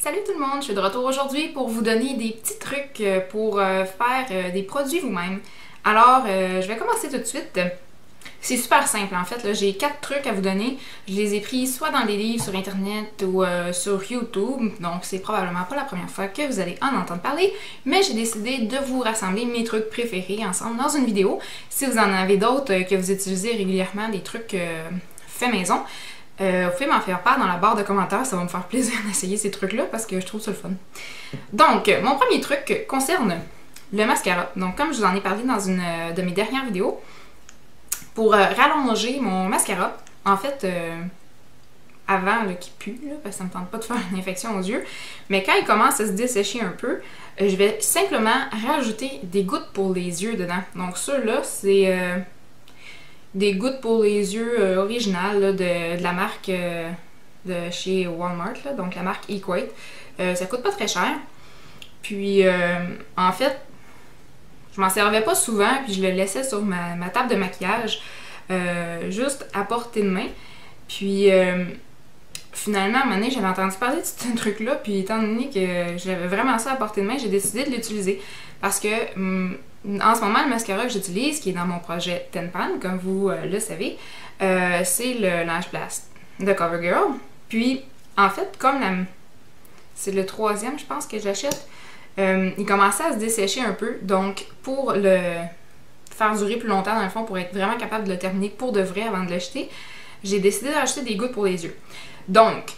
Salut tout le monde, je suis de retour aujourd'hui pour vous donner des petits trucs pour faire des produits vous-même. Alors, je vais commencer tout de suite. C'est super simple en fait, j'ai 4 trucs à vous donner. Je les ai pris soit dans des livres sur internet ou sur YouTube, donc c'est probablement pas la première fois que vous allez en entendre parler, mais j'ai décidé de vous rassembler mes trucs préférés ensemble dans une vidéo. Si vous en avez d'autres que vous utilisez régulièrement, des trucs faits maison, vous pouvez m'en faire part dans la barre de commentaires, ça va me faire plaisir d'essayer ces trucs-là parce que je trouve ça le fun. Donc, mon premier truc concerne le mascara. Donc, comme je vous en ai parlé dans une de mes dernières vidéos, pour rallonger mon mascara, en fait, avant qu'il pue, là, parce que ça me tente pas de faire une infection aux yeux, mais quand il commence à se dessécher un peu, je vais simplement rajouter des gouttes pour les yeux dedans. Donc, ceux-là, c'est des gouttes pour les yeux originales là, de la marque de chez Walmart, là, donc la marque Equate. Ça coûte pas très cher. Puis, en fait, je m'en servais pas souvent, puis je le laissais sur ma table de maquillage, juste à portée de main. Puis, finalement, à un moment donné, j'avais entendu parler de ce truc-là, puis étant donné que j'avais vraiment ça à portée de main, j'ai décidé de l'utiliser. Parce que, en ce moment, le mascara que j'utilise, qui est dans mon projet Ten Pan, comme vous le savez, c'est le Lash Blast de CoverGirl. Puis, en fait, comme c'est le 3e, je pense, que j'achète, il commençait à se dessécher un peu. Donc, pour le faire durer plus longtemps, dans le fond, pour être vraiment capable de le terminer pour de vrai avant de l'acheter, j'ai décidé d'acheter des gouttes pour les yeux. Donc,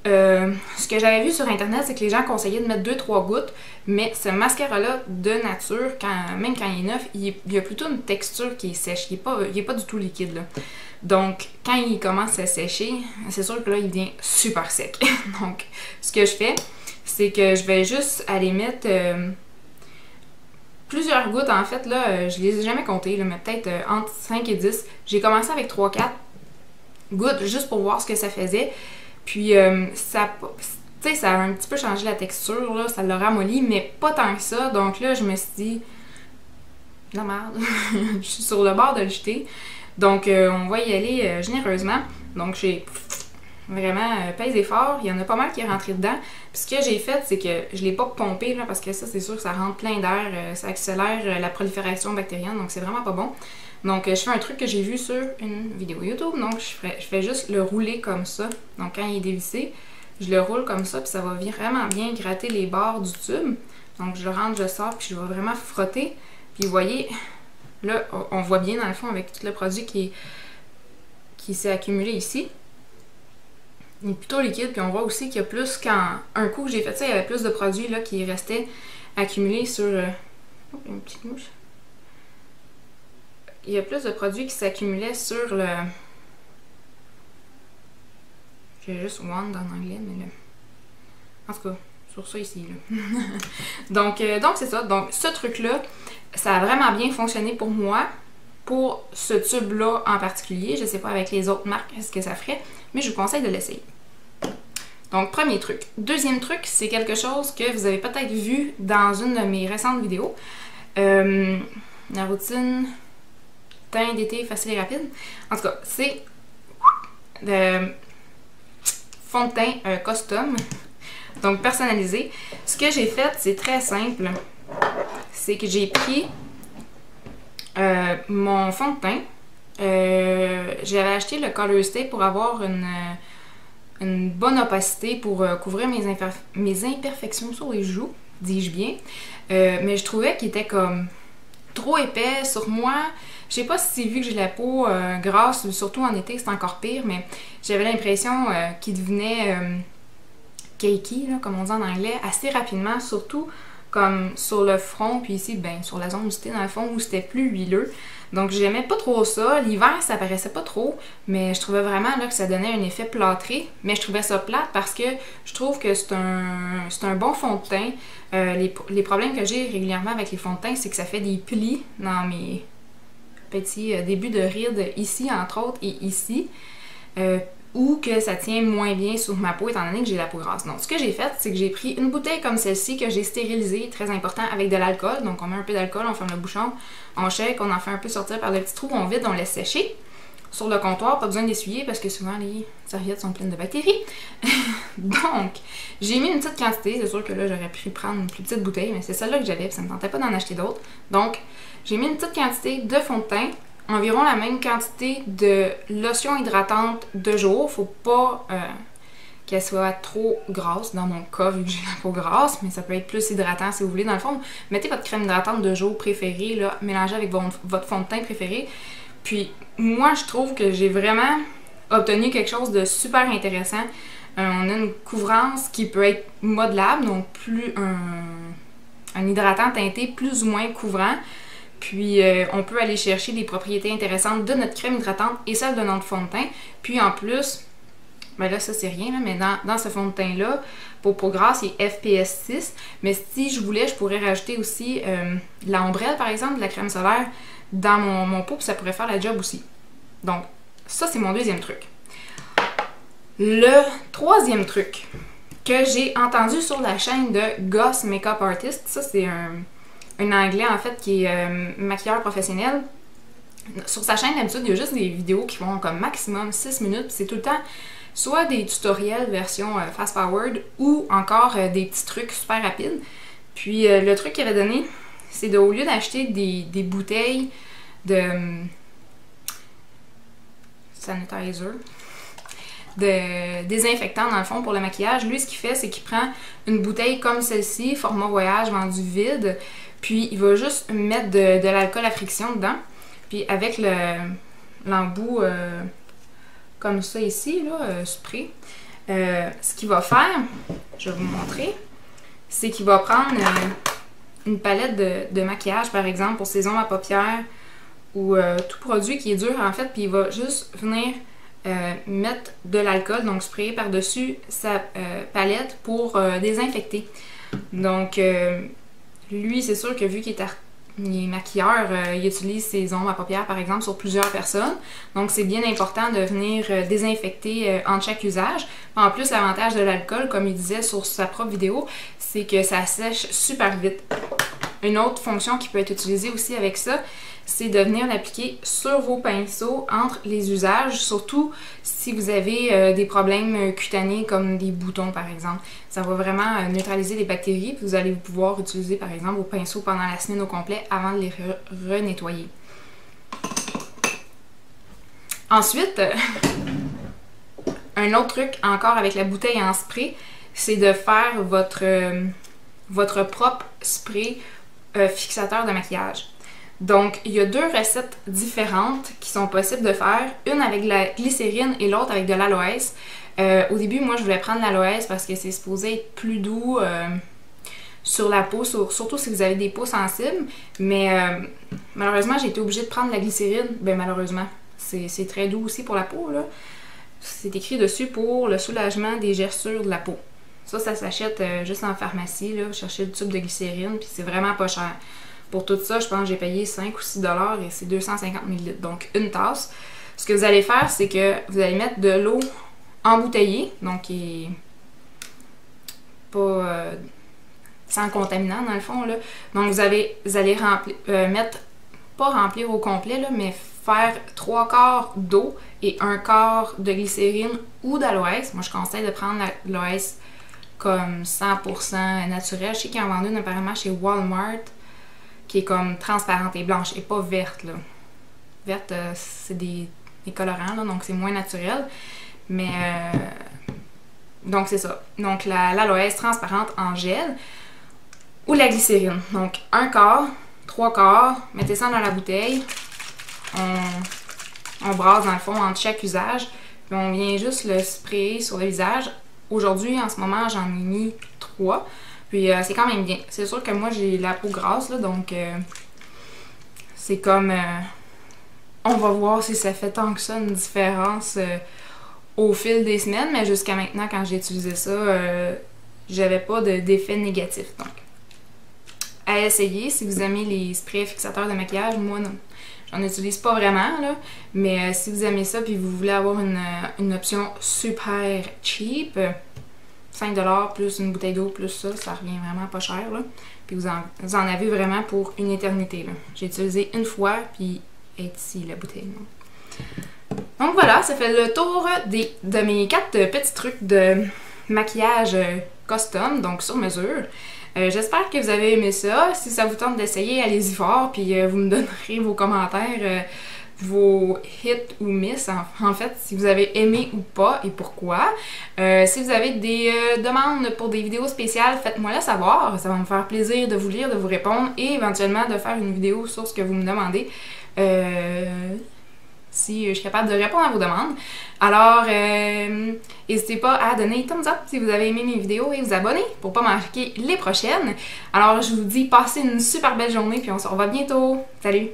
ce que j'avais vu sur internet, c'est que les gens conseillaient de mettre 2-3 gouttes, mais ce mascara-là, de nature, même quand il est neuf, il a plutôt une texture qui est sèche, il est pas du tout liquide, là. Donc, quand il commence à sécher, c'est sûr que là, il devient super sec. Donc, ce que je fais, c'est que je vais juste aller mettre plusieurs gouttes, en fait, là, je les ai jamais comptées, là, mais peut-être entre 5 et 10. J'ai commencé avec 3-4 gouttes, juste pour voir ce que ça faisait. Puis, ça a un petit peu changé la texture, là, ça l'a ramolli, mais pas tant que ça. Donc là, je me suis dit, la merde, je suis sur le bord de le jeter. Donc, on va y aller généreusement. Donc, j'ai vraiment pesé fort. Il y en a pas mal qui est rentré dedans. Puis, ce que j'ai fait, c'est que je l'ai pas pompé, là, parce que ça, c'est sûr que ça rentre plein d'air. Ça accélère la prolifération bactérienne, donc c'est vraiment pas bon. Donc, je fais un truc que j'ai vu sur une vidéo YouTube. Donc, je fais juste le rouler comme ça. Donc, quand il est dévissé, je le roule comme ça, puis ça va vraiment bien gratter les bords du tube. Donc, je le rentre, je sors, puis je vais vraiment frotter. Puis, vous voyez, là, on voit bien dans le fond avec tout le produit qui s'est accumulé ici. Il est plutôt liquide, puis on voit aussi qu'il y a plus, quand un coup que j'ai fait ça, il y avait plus de produits là qui restaient accumulés sur... Oh, une petite mouche. Il y a plus de produits qui s'accumulaient sur le... J'ai juste Wand en anglais, mais là... En tout cas, sur ça ici, là. donc c'est ça. Donc, ce truc-là, ça a vraiment bien fonctionné pour moi. Pour ce tube-là en particulier, je sais pas avec les autres marques ce que ça ferait, mais je vous conseille de l'essayer. Donc, premier truc. Deuxième truc, c'est quelque chose que vous avez peut-être vu dans une de mes récentes vidéos. La routine teint d'été facile et rapide. En tout cas, c'est le fond de teint custom, donc personnalisé. Ce que j'ai fait, c'est très simple. C'est que j'ai pris mon fond de teint. J'avais acheté le Color Stay pour avoir une bonne opacité pour couvrir mes imperfections sur les joues, dis-je bien. Mais je trouvais qu'il était comme trop épais sur moi. Je sais pas si c'est vu que j'ai la peau grasse, surtout en été, c'est encore pire, mais j'avais l'impression qu'il devenait cakey, là, comme on dit en anglais, assez rapidement, surtout comme sur le front, puis ici, ben, sur la zone où c'était dans le fond, où c'était plus huileux. Donc, j'aimais pas trop ça. L'hiver, ça paraissait pas trop, mais je trouvais vraiment là, que ça donnait un effet plâtré. Mais je trouvais ça plate parce que je trouve que c'est un bon fond de teint. Les problèmes que j'ai régulièrement avec les fonds de teint, c'est que ça fait des plis dans mes petits débuts de rides, ici, entre autres, et ici. Ou que ça tient moins bien sur ma peau étant donné que j'ai la peau grasse. Donc, ce que j'ai fait, c'est que j'ai pris une bouteille comme celle-ci que j'ai stérilisée, très important, avec de l'alcool. Donc, on met un peu d'alcool, on ferme le bouchon, on shake, on en fait un peu sortir par le petit trou, on vide, on laisse sécher. sur le comptoir, pas besoin d'essuyer parce que souvent les serviettes sont pleines de bactéries. Donc, j'ai mis une petite quantité, c'est sûr que là j'aurais pu prendre une plus petite bouteille, mais c'est celle-là que j'avais, puis ça me tentait pas d'en acheter d'autres. Donc, j'ai mis une petite quantité de fond de teint, environ la même quantité de lotion hydratante de jour. Faut pas qu'elle soit trop grasse, dans mon cas, vu que j'ai la peau grasse, mais ça peut être plus hydratant si vous voulez. Dans le fond, mettez votre crème hydratante de jour préférée, là, mélangée avec votre fond de teint préféré. Puis, moi, je trouve que j'ai vraiment obtenu quelque chose de super intéressant. On a une couvrance qui peut être modelable, donc plus un hydratant teinté plus ou moins couvrant. Puis, on peut aller chercher des propriétés intéressantes de notre crème hydratante et celle de notre fond de teint. Puis, en plus, ben là, ça, c'est rien, là, mais dans ce fond de teint-là, pour peau grasse, il est FPS 6. Mais si je voulais, je pourrais rajouter aussi de la ombrelle, par exemple, de la crème solaire dans mon pot, puis ça pourrait faire la job aussi. Donc, ça, c'est mon deuxième truc. Le troisième truc que j'ai entendu sur la chaîne de Goss Makeup Artist, ça, c'est un Anglais, en fait, qui est maquilleur professionnel. Sur sa chaîne, d'habitude, il y a juste des vidéos qui font comme maximum 6 minutes, c'est tout le temps soit des tutoriels version fast forward ou encore des petits trucs super rapides. Puis le truc qu'il avait donné, c'est au lieu d'acheter des bouteilles de sanitizer, de désinfectant dans le fond pour le maquillage, lui ce qu'il fait c'est qu'il prend une bouteille comme celle-ci, format voyage vendu vide, puis il va juste mettre de l'alcool à friction dedans, puis avec l'embout comme ça ici, là, spray, ce qu'il va faire, je vais vous montrer, c'est qu'il va prendre une palette de maquillage, par exemple, pour ses ombres à paupières ou tout produit qui est dur, en fait, puis il va juste venir mettre de l'alcool, donc sprayer par-dessus sa palette pour désinfecter. Donc, lui, c'est sûr que vu qu'il est maquilleur, il utilise ses ombres à paupières, par exemple, sur plusieurs personnes. Donc, c'est bien important de venir désinfecter entre chaque usage. En plus, l'avantage de l'alcool, comme il disait sur sa propre vidéo, c'est que ça sèche super vite. Une autre fonction qui peut être utilisée aussi avec ça, c'est de venir l'appliquer sur vos pinceaux entre les usages, surtout si vous avez des problèmes cutanés comme des boutons par exemple. Ça va vraiment neutraliser les bactéries, puis vous allez pouvoir utiliser par exemple vos pinceaux pendant la semaine au complet avant de les renettoyer. Ensuite, un autre truc encore avec la bouteille en spray, c'est de faire votre propre spray fixateur de maquillage. Donc, il y a deux recettes différentes qui sont possibles de faire. Une avec de la glycérine et l'autre avec de l'aloès. Au début, moi, je voulais prendre l'aloès parce que c'est supposé être plus doux sur la peau, surtout si vous avez des peaux sensibles. Mais malheureusement, j'ai été obligée de prendre la glycérine. Ben malheureusement, c'est très doux aussi pour la peau, là. C'est écrit dessus pour le soulagement des gerçures de la peau. Ça s'achète juste en pharmacie, là. Vous cherchez le tube de glycérine, puis c'est vraiment pas cher. Pour tout ça, je pense que j'ai payé 5 ou 6 $ et c'est 250 ml. Donc, une tasse. Ce que vous allez faire, c'est que vous allez mettre de l'eau embouteillée, donc qui est pas sans contaminant dans le fond, là. Donc, vous allez mettre, pas remplir au complet, là, mais faire 3/4 d'eau et 1/4 de glycérine ou d'aloès. Moi, je conseille de prendre l'aloès comme 100% naturel. Je sais qu'il y en vend une apparemment chez Walmart, qui est comme transparente et blanche et pas verte, là. Verte, c'est des colorants, là, donc c'est moins naturel. Mais, donc c'est ça. Donc l'aloès transparente en gel ou la glycérine. Donc 1/4, 3/4, mettez ça dans la bouteille. On brasse dans le fond entre chaque usage. Puis on vient juste le sprayer sur le visage. Aujourd'hui, en ce moment, j'en ai mis 3. Puis c'est quand même bien. C'est sûr que moi j'ai la peau grasse, là, donc c'est comme... on va voir si ça fait tant que ça une différence au fil des semaines, mais jusqu'à maintenant, quand j'ai utilisé ça, j'avais pas d'effet négatif. Donc, à essayer si vous aimez les sprays fixateurs de maquillage. Moi, non. J'en utilise pas vraiment, là, mais si vous aimez ça puis vous voulez avoir une option super cheap, 5 $ plus une bouteille d'eau plus ça revient vraiment pas cher, là. Puis vous en avez vraiment pour une éternité, là. J'ai utilisé une fois, puis est ici la bouteille, là. Donc voilà, ça fait le tour de mes 4 petits trucs de maquillage custom, donc sur mesure. J'espère que vous avez aimé ça. Si ça vous tente d'essayer, allez-y fort, puis vous me donnerez vos commentaires, vos hits ou miss, en fait, si vous avez aimé ou pas et pourquoi. Si vous avez des demandes pour des vidéos spéciales, faites-moi le savoir. Ça va me faire plaisir de vous lire, de vous répondre et éventuellement de faire une vidéo sur ce que vous me demandez. Si je suis capable de répondre à vos demandes. Alors, n'hésitez pas à donner thumbs up si vous avez aimé mes vidéos et vous abonner pour pas manquer les prochaines. Alors, je vous dis, passez une super belle journée puis on se revoit bientôt. Salut!